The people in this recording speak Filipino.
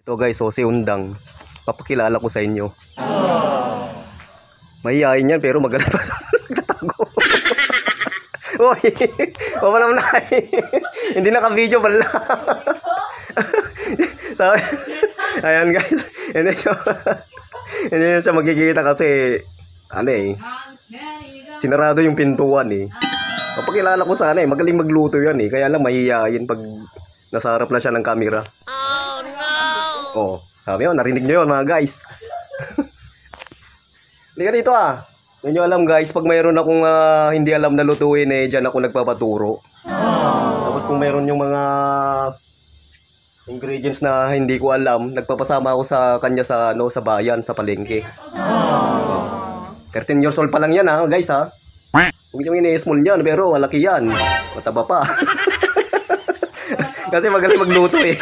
Ito guys, so si Undang. Papakilala ko sa inyo. Mahihayin yan pero magaling pa sa nagtatago. Uy, wala naman na. Hindi naka-video pala. Sabi, ayan guys. Hindi siya magkikita kasi ano eh. Sinarado yung pintuan eh. Papakilala ko sana eh. Magaling magluto yan eh. Kaya lang mahihayin pag nasa harap na siya ng camera. Oh no! Oh, sabi yun, narinig nyo yun mga guys. Hindi ka dito ah. Hindi nyo alam guys, pag mayroon akong hindi alam na lutuin eh, dyan ako nagpapaturo. Tapos kung mayroon yung mga ingredients na hindi ko alam, nagpapasama ako sa kanya sa sa bayan, sa palengke. 13 years old pa lang yan ha guys ha. Huwag nyo ini-small yan, pero malaki yan. Mataba pa. Kasi magaling magluto eh.